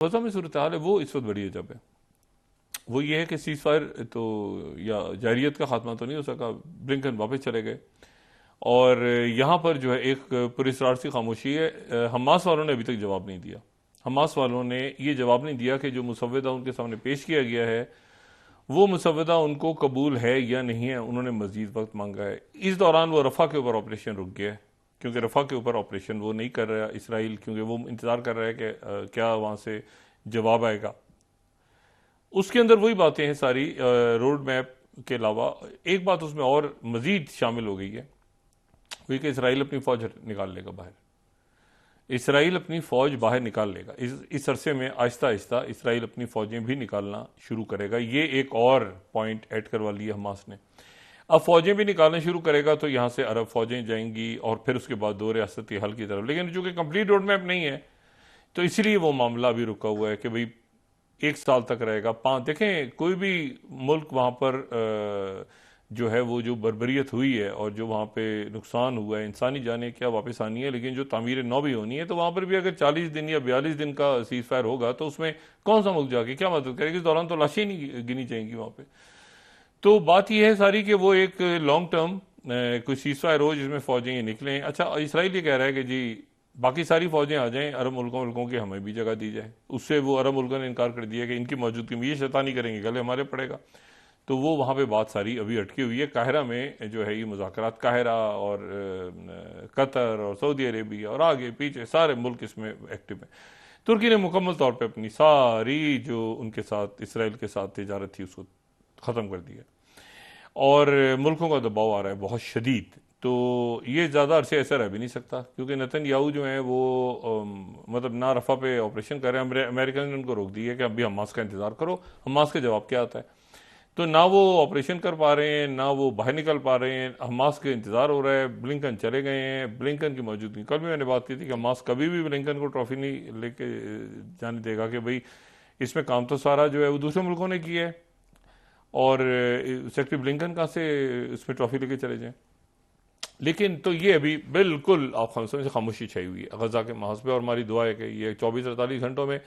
गजा में सूरत हाल है वो इस वक्त बड़ी अजब है। वो ये है कि सीज फायर तो या जारियत का खात्मा तो नहीं हो सका, ब्लिंकन वापस चले गए और यहाँ पर जो है एक पुरस्कार सी खामोशी है। हमास वालों ने अभी तक जवाब नहीं दिया। हमास वालों ने ये जवाब नहीं दिया कि जो मुसव्वदा उनके सामने पेश किया गया है वो मुसव्वदा उनको कबूल है या नहीं है। उन्होंने मजीद वक्त मांगा है। इस दौरान वो रफा के ऊपर ऑपरेशन रुक गया है, क्योंकि रफा के ऊपर ऑपरेशन वो नहीं कर रहा इसराइल, क्योंकि वो इंतजार कर रहा है कि क्या वहां से जवाब आएगा। उसके अंदर वही बातें हैं सारी, रोड मैप के अलावा एक बात उसमें और मजीद शामिल हो गई है, वही कि इसराइल अपनी फौज निकाल लेगा बाहर। इसराइल अपनी फौज बाहर निकाल लेगा। इस अरसे में आहिस्ता आहिस्ता इसराइल अपनी फौजें भी निकालना शुरू करेगा। ये एक और पॉइंट ऐड करवा लिया हमास ने। अब फौजें भी निकालना शुरू करेगा तो यहां से अरब फौजें जाएंगी और फिर उसके बाद दो रियासती हल की तरफ। लेकिन चूंकि कंप्लीट रोड मैप नहीं है तो इसलिए वो मामला भी रुका हुआ है कि भाई 1 साल तक रहेगा। देखें कोई भी मुल्क वहां पर जो है वो जो बर्बरियत हुई है और जो वहां पे नुकसान हुआ है, इंसानी जाने क्या वापस आनी है, लेकिन जो तामीर नौ भी होनी है, तो वहां पर भी अगर 40 दिन या 42 दिन का सीज फायर होगा तो उसमें कौन सा मुल्क जाके क्या मदद करेगा। इस दौरान तो लाशें नहीं गिनी जाएंगी वहां पे। तो बात यह है सारी कि वो एक लॉन्ग टर्म कोई सीज फायर हो जिसमें फौजें ये निकलें। अच्छा, इसराइल ये कह रहा है कि जी बाकी सारी फौजें आ जाएं, अरब मुल्कों की हमें भी जगह दी जाए। उससे वो अरब मुल्कों ने इनकार कर दिया कि इनकी मौजूदगी में ये शैतानी करेंगे, गले हमारे पड़ेगा। तो वो वहां पे बात सारी अभी अटकी हुई है। काहिरा में जो है ये मुज़ाकरात, काहिरा और कतर और सऊदी अरेबिया और आगे पीछे सारे मुल्क इसमें एक्टिव हैं। तुर्की ने मुकम्मल तौर पे अपनी सारी जो उनके साथ इसराइल के साथ तिजारत थी उसको ख़त्म कर दिया और मुल्कों का दबाव आ रहा है बहुत शदीद। तो ये ज़्यादा अरसे ऐसा रह भी नहीं सकता, क्योंकि नेतन्याहू जो है वो मतलब ना रफा पे ऑपरेशन कर रहे हैं। अमेरिका ने उनको रोक दिया कि अभी हमास का इंतजार करो, हमास का जवाब क्या आता है। तो ना वो ऑपरेशन कर पा रहे हैं, ना वो बाहर निकल पा रहे हैं। हमास के इंतजार हो रहा है। ब्लिंकन चले गए हैं, ब्लिंकन की मौजूदगी, कल भी मैंने बात की थी कि हमास कभी भी ब्लिंकन को ट्रॉफी नहीं लेके जाने देगा कि भाई इसमें काम तो सारा जो है वो दूसरे मुल्कों ने किया है और सेक्रेटरी ब्लिंकन कहाँ से इसमें ट्रॉफी लेके चले जाएं। लेकिन तो ये अभी बिल्कुल आप से खामोशी छाई हुई है गजा के महाज पे। और हमारी दुआ है कि ये 24-48 घंटों में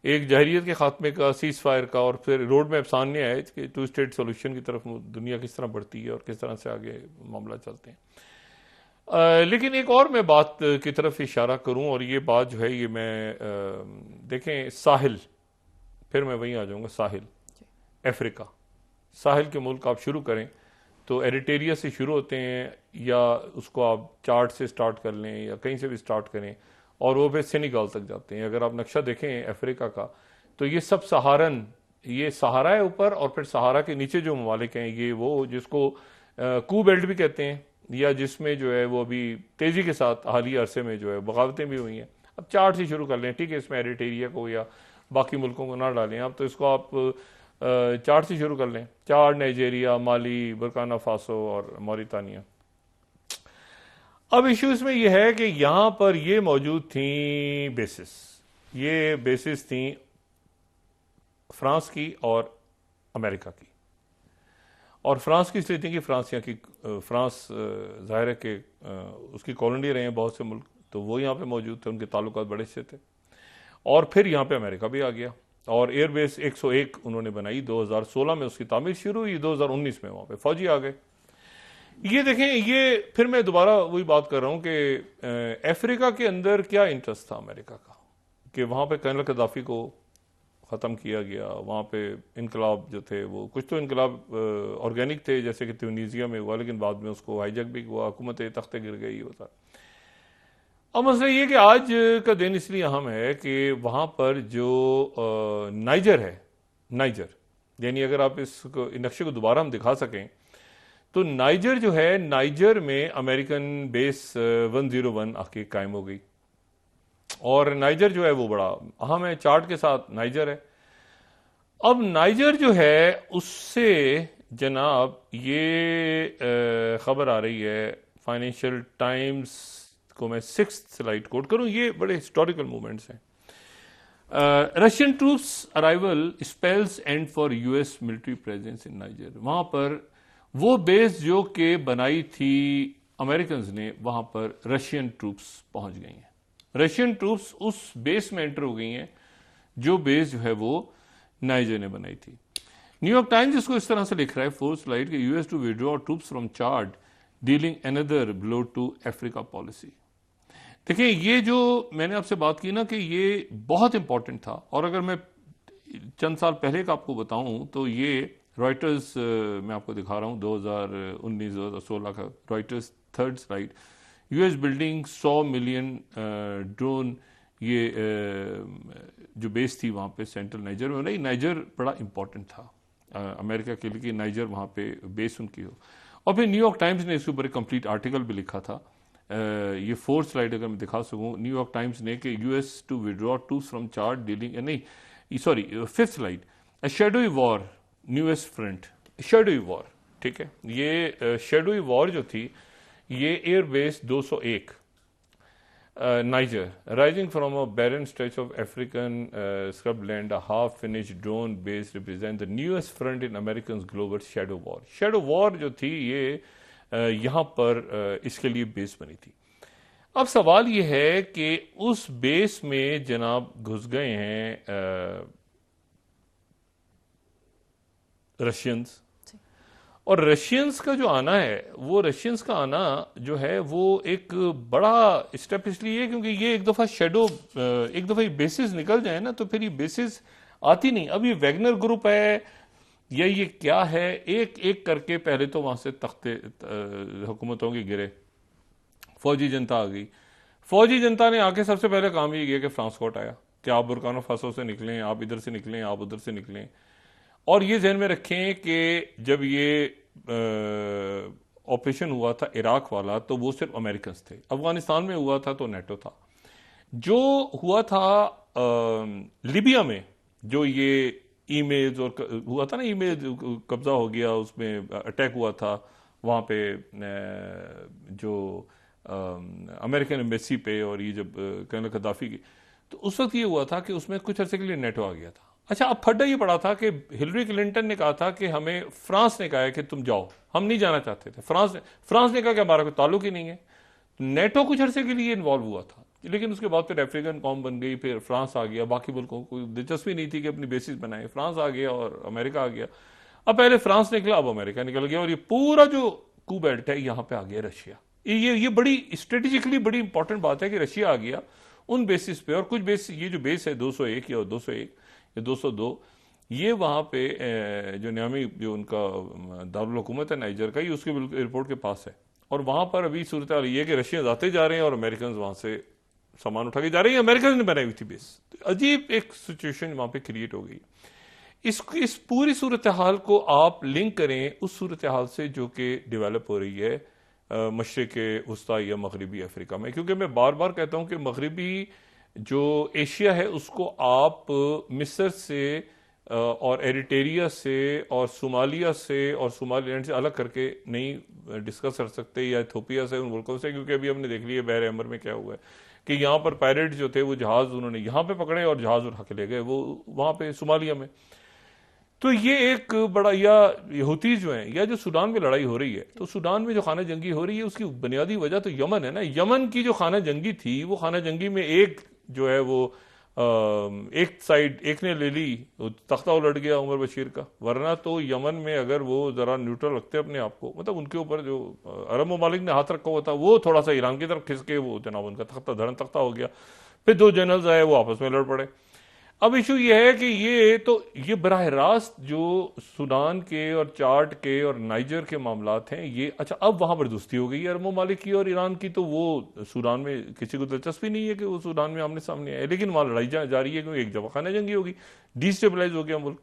एक जहरीत के खात्मे का, सीज फायर का और फिर रोड मैप सामने आए कि 2 स्टेट सोल्यूशन की तरफ दुनिया किस तरह बढ़ती है और किस तरह से आगे मामला चलते हैं। लेकिन एक और मैं बात की तरफ इशारा करूं, और ये बात जो है ये मैं देखें साहिल, फिर मैं वहीं आ जाऊंगा। साहिल अफ्रीका, साहिल के मुल्क आप शुरू करें तो एरिटेरिया से शुरू होते हैं, या उसको आप चार्ट से स्टार्ट कर लें या कहीं से भी स्टार्ट करें और वो फिर सेनेगल तक जाते हैं। अगर आप नक्शा देखें अफ्रीका का तो ये सब सहारन, ये सहारा है ऊपर और फिर सहारा के नीचे जो ममालिक हैं ये वो जिसको कू बेल्ट भी कहते हैं, या जिसमें जो है वो अभी तेजी के साथ हालिया अरसे में जो है बगावतें भी हुई हैं। अब चार्ट से शुरू कर लें, ठीक है, इसमें एरिटेरिया को या बाकी मुल्कों को ना डालें आप, तो इसको आप चार्ट से शुरू कर लें। चार्ट नाइजेरिया, माली, बुर्किना फासो और मॉरिटानिया। अब इशू इसमें यह है कि यहां पर ये मौजूद थी बेसिस, ये बेसिस थी फ्रांस की और अमेरिका की। और फ्रांस की इसलिए थी कि फ्रांस जाहिर है कि उसकी कॉलोनी रहे हैं बहुत से मुल्क, तो वो यहां पे मौजूद थे, उनके ताल्लुकात बड़े से थे। और फिर यहां पे अमेरिका भी आ गया और एयरबेस 101 उन्होंने बनाई। 2016 में उसकी तामीर शुरू हुई, 2019 में वहां पे फौजी आ गए। ये देखें, ये फिर मैं दोबारा वही बात कर रहा हूं कि अफ्रीका के अंदर क्या इंटरेस्ट था अमेरिका का कि वहां पे कर्नल गद्दाफी को ख़त्म किया गया। वहां पे इनकलाब जो थे वो कुछ तो इनकलाब ऑर्गेनिक थे, जैसे कि ट्यूनीसिया में हुआ, लेकिन बाद में उसको हाईजैक भी हुआ, हुकूमत तख्ते गिर गई होता। अब मसला ये कि आज का दिन इसलिए अहम है कि वहां पर जो नाइजर है, नाइजर यानी अगर आप इस नक्शे को दोबारा हम दिखा सकें तो नाइजर जो है, नाइजर में अमेरिकन बेस 101 आके कायम हो गई और नाइजर जो है वो बड़ा अहम है, चार्ट के साथ नाइजर है। अब नाइजर जो है उससे जनाब ये खबर आ रही है, फाइनेंशियल टाइम्स को मैं 6th स्लाइड कोट करूं, ये बड़े हिस्टोरिकल मूवमेंट्स हैं। Russian troops arrival spells and for US military presence in niger. वहां पर वो बेस जो कि बनाई थी अमेरिकन ने, वहां पर रशियन ट्रूप्स पहुंच गई हैं। रशियन ट्रूप्स उस बेस में एंटर हो गई हैं जो बेस जो है वो नाइजर ने बनाई थी। न्यूयॉर्क टाइम्स इसको इस तरह से लिख रहा है, फोर्थ स्लाइड, कि US to withdraw troops from Chad dealing another blow to Africa policy. देखिए, ये जो मैंने आपसे बात की ना कि ये बहुत इंपॉर्टेंट था, और अगर मैं चंद साल पहले का आपको बताऊं तो ये रॉयटर्स, मैं आपको दिखा रहा हूं 2019-2016 का Reuters third slide, US building 100 million drone, ये जो बेस थी वहां पे सेंट्रल नाइजर में। नहीं, नाइजर बड़ा इंपॉर्टेंट था अमेरिका के लिए कि नाइजर वहां पे बेस उनकी हो। और फिर न्यूयॉर्क टाइम्स ने इसके ऊपर एक कंप्लीट आर्टिकल भी लिखा था। ये फोर्थ स्लाइड अगर मैं दिखा सकूं, न्यूयॉर्क टाइम्स ने कि US to withdraw troops from Chad dealing, नहीं sorry, fifth slide, a shadowy war newest front, shadowy war, ठीक है। ये शैडोई वॉर जो थी, ये airbase 201 Niger, rising from a barren stretch of African scrubland, a half-finished drone base represent the newest front in Americans' global shadow war. Shadow war जो थी ये यहाँ पर इसके लिए बेस बनी थी। अब सवाल ये है कि उस बेस में जनाब घुस गए हैं रशियंस, और रशियंस का जो आना है, वो रशियंस का आना जो है वो एक बड़ा स्टेप इसलिए है क्योंकि ये एक दफा एक दफा ये बेसिस निकल जाए ना तो फिर ये बेसिस आती नहीं। अब ये वैगनर ग्रुप है या ये क्या है, एक एक करके पहले तो वहां से तख्ते हुकूमतों के गिरे, फौजी जनता आ गई। फौजी जनता ने आके सबसे पहले काम ये किया कि फ्रांस को हटाया कि आप बुर्किना फासो से निकलें, आप इधर से निकलें, आप उधर से निकलें। और ये ध्यान में रखें कि जब ये ऑपरेशन हुआ था इराक वाला तो वो सिर्फ अमेरिकन थे, अफगानिस्तान में हुआ था तो नेटो था। जो हुआ था लीबिया में, जो ये ईमेल्स और हुआ था ना, ईमेल कब्जा हो गया, उसमें अटैक हुआ था वहां पे जो अमेरिकन एम्बेसी पे, और ये जब कर्नल गद्दाफी की, तो उस वक्त ये हुआ था कि उसमें कुछ अर्से के लिए नेटो आ गया था। अच्छा, अब फड्डा ये पड़ा था कि हिलरी क्लिंटन ने कहा था कि हमें, फ्रांस ने कहा है कि तुम जाओ, हम नहीं जाना चाहते थे। फ्रांस ने कहा कि हमारा कोई ताल्लुक ही नहीं है। नेटो कुछ अर्से के लिए इन्वॉल्व हुआ था, लेकिन उसके बाद फिर अफ्रीकन कौम बन गई, फिर फ्रांस आ गया, बाकी मुल्कों को कोई दिलचस्पी नहीं थी कि अपनी बेसिस बनाए, फ्रांस आ गया और अमेरिका आ गया। अब पहले फ्रांस निकला, अब अमेरिका निकल गया, और ये पूरा जो कू बेल्ट है यहाँ पे आ गया रशिया। ये बड़ी स्ट्रेटेजिकली बड़ी इंपॉर्टेंट बात है कि रशिया आ गया उन बेसिस पे। और कुछ बेस, ये जो बेस है 201 या 201 या 202, ये वहां पे जो नियामी जो उनका दारुल हुकूमत है नाइजर का, ये उसके एयरपोर्ट के पास है। और वहां पर अभी सूरत हाल ये है कि रशियन आते जा रहे हैं और अमेरिकन वहां से सामान उठा के जा रहे हैं। अमेरिकन ने बनाई हुई थी बेस। तो अजीब एक सिचुएशन वहां पे क्रिएट हो गई। इस पूरी सूरत हाल को आप लिंक करें उस सूरत हाल से जो कि डेवलप हो रही है मशरिक वस्ता या मगरबी अफ्रीका में, क्योंकि मैं बार बार कहता हूं कि मगरबी जो एशिया है उसको आप मिस्र से और एरिटेरिया से और सोमालिया से और सोमालीलैंड से अलग करके नहीं डिस्कस कर सकते, या इथोपिया से, उन मुल्कों से, क्योंकि अभी हमने देख लिया बहर अमर में क्या हुआ है कि यहाँ पर पायरेट जो थे वो जहाज उन्होंने यहाँ पे पकड़े और जहाज उठा के ले गए वो वहां पे सोमालिया में। तो ये एक बड़ा, या हुतीज जो है, या जो सूडान में लड़ाई हो रही है, तो सूडान में जो खाना जंगी हो रही है उसकी बुनियादी वजह तो यमन है ना। यमन की जो खाना जंगी थी, वो खाना जंगी में एक जो है वो एक साइड एक ने ले ली, तख्ता उलट गया उमर बशीर का। वरना तो यमन में अगर वो जरा न्यूट्रल रखते अपने आप को, मतलब उनके ऊपर जो अरब ममालिक ने हाथ रखा हुआ था वो थोड़ा सा ईरान की तरफ खिसके, वो जनाब उनका तख्ता धरन तख्ता हो गया। फिर दो जनरल्स आए, वो आपस में लड़ पड़े। अब इशू ये है कि ये बराह रास्त जो सूडान के और चाड के और नाइजर के मामलात हैं ये, अच्छा अब वहां पर दोस्ती हो गई है अरब ममालिक की और ईरान की, तो वो सूडान में किसी को दिलचस्पी नहीं है कि वो सूडान में आमने सामने आए, लेकिन वहां लड़ाई जा रही है क्योंकि एक जगह खाना जंगी होगी, डिस्टेबलाइज हो गया मुल्क।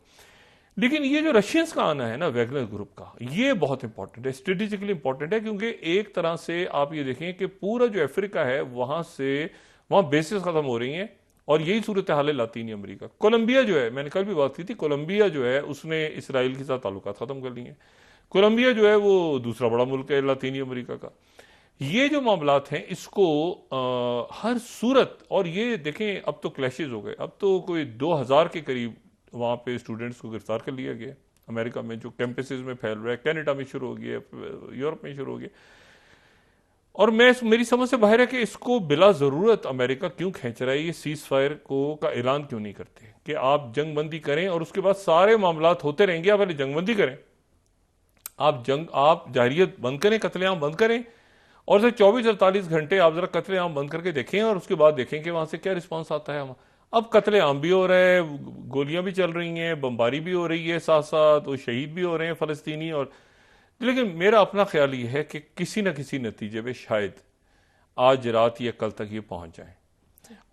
लेकिन ये जो रशियंस का आना है ना वैगनर ग्रुप का, ये बहुत इंपॉर्टेंट है, स्ट्रेटेजिकली इंपॉर्टेंट है, क्योंकि एक तरह से आप ये देखें कि पूरा जो अफ्रीका है वहां बेसिस खत्म हो रही हैं, और यही सूरत हाल है लातीनी अमेरिका। कोलंबिया जो है, मैंने कल भी बात की थी, कोलंबिया जो है उसने इसराइल के साथ ताल्लुकात खत्म कर लिए हैं। कोलंबिया जो है वो दूसरा बड़ा मुल्क है लातीनी अमेरिका का। ये जो मामलात हैं इसको हर सूरत, और ये देखें अब तो क्लैशेज हो गए, अब तो कोई 2000 के करीब वहां पे स्टूडेंट्स को गिरफ्तार कर लिया गया अमेरिका में, जो कैंपसेस में फैल रहा है, कनाडा में शुरू हो गया, यूरोप में शुरू हो गया। और मेरी समझ से बाहर है कि इसको बिला जरूरत अमेरिका क्यों खींच रहा है, ये सीज फायर को का ऐलान क्यों नहीं करते कि आप जंगबंदी करें और उसके बाद सारे मामलात होते रहेंगे, आप पहले जंगबंदी करें, आप जाहिरियत बंद करें, कत्लेआम बंद करें, और सिर्फ 24-48 घंटे आप जरा कत्लेआम बंद करके देखें और उसके बाद देखें कि वहां से क्या रिस्पॉन्स आता है। अब कत्लेआम भी हो रहा है, गोलियां भी चल रही हैं, बमबारी भी हो रही है, साथ साथ वो शहीद भी हो रहे हैं फलस्तीनी। और लेकिन मेरा अपना ख्याल ये है कि किसी न किसी नतीजे पे शायद आज रात या कल तक ये पहुंच जाए।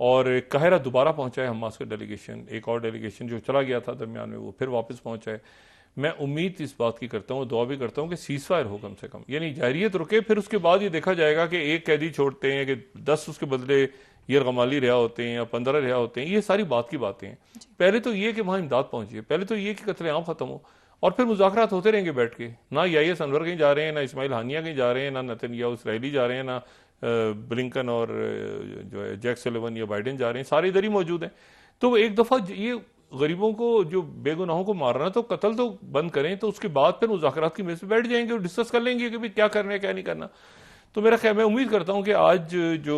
और काहिरा दोबारा पहुंचा है हमास का डेलीगेशन, एक और डेलीगेशन जो चला गया था दरमियान में वो फिर वापस पहुंचा है। मैं उम्मीद इस बात की करता हूँ, दुआ भी करता हूँ कि सीज फायर हो कम से कम, यानी जारियत रुके, फिर उसके बाद ये देखा जाएगा कि एक कैदी छोड़ते हैं कि 10 उसके बदले यरगमाली रिहा होते हैं या 15 रिहा होते हैं। ये सारी बात की बातें हैं। पहले तो ये कि वहां इमदाद पहुंची है, पहले तो ये कि कत्लेआम खत्म हो, और फिर मुज़ाकरात होते रहेंगे बैठ के। ना याहिया अनवर कहीं जा रहे हैं, ना इस्माइल हानिया कहीं जा रहे हैं, ना नेतन्याहू इसराइली जा रहे हैं, ना ब्लिंकन और जो है जैक सलिवन या बाइडेन जा रहे हैं, सारे इधर ही मौजूद हैं। तो एक दफा ये गरीबों को, जो बेगुनाहों को मारना, तो कत्ल तो बंद करें, तो उसके बाद फिर मुज़ाकरात की मेज पे बैठ जाएंगे और डिस्कस कर लेंगे कि भाई क्या करना है क्या नहीं करना। तो मेरा ख्याल, मैं उम्मीद करता हूं कि आज जो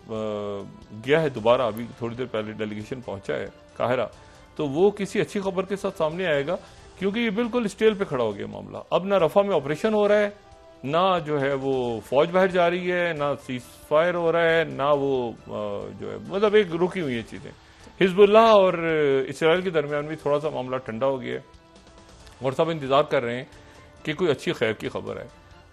गया है दोबारा, अभी थोड़ी देर पहले डेलीगेशन पहुंचा है काहिरा, तो वो किसी अच्छी खबर के साथ सामने आएगा, क्योंकि ये बिल्कुल स्टेल पे खड़ा हो गया मामला। अब ना रफा में ऑपरेशन हो रहा है, ना जो है वो फौज बाहर जा रही है, ना सीज फायर हो रहा है, ना वो जो है मतलब एक रुकी हुई है चीजें। हिजबुल्लाह और इसराइल के दरमियान भी थोड़ा सा मामला ठंडा हो गया है और सब इंतजार कर रहे हैं कि कोई अच्छी खैर की खबर है,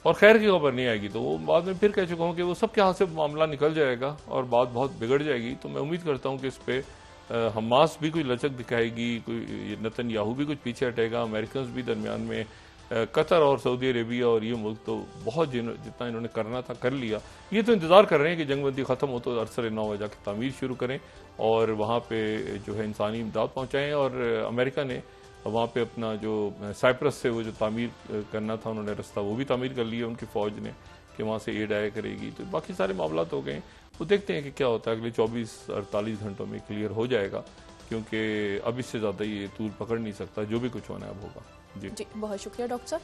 और खैर की खबर नहीं आएगी तो वो बाद में फिर कह चुका हूं कि वो सबके हाथ से मामला निकल जाएगा और बात बहुत बिगड़ जाएगी। तो मैं उम्मीद करता हूं कि इस पे हमास भी कोई लचक दिखाएगी, कोई नेतन्याहू भी कुछ पीछे हटेगा, अमेरिकन भी दरमियान में, कतर और सऊदी अरेबिया और ये मुल्क तो बहुत जितना इन्होंने करना था कर लिया। ये तो इंतजार कर रहे हैं कि जंगबंदी खत्म हो तो अरसर 9 बजे जाकर तामीर शुरू करें और वहाँ पे जो है इंसानी इमदाद पहुँचाएँ। और अमेरिका ने वहाँ पे अपना जो साइप्रस से वो जो तामीर करना था उन्होंने रास्ता, वो भी तामीर कर लिया उनकी फ़ौज ने कि वहाँ से एड आया करेगी। तो बाकी सारे मामला हो गए, वो देखते हैं कि क्या होता है। अगले 24-48 घंटों में क्लियर हो जाएगा, क्योंकि अब इससे ज़्यादा ये तूल पकड़ नहीं सकता, जो भी कुछ होना है अब होगा। जी, बहुत शुक्रिया डॉक्टर साहब।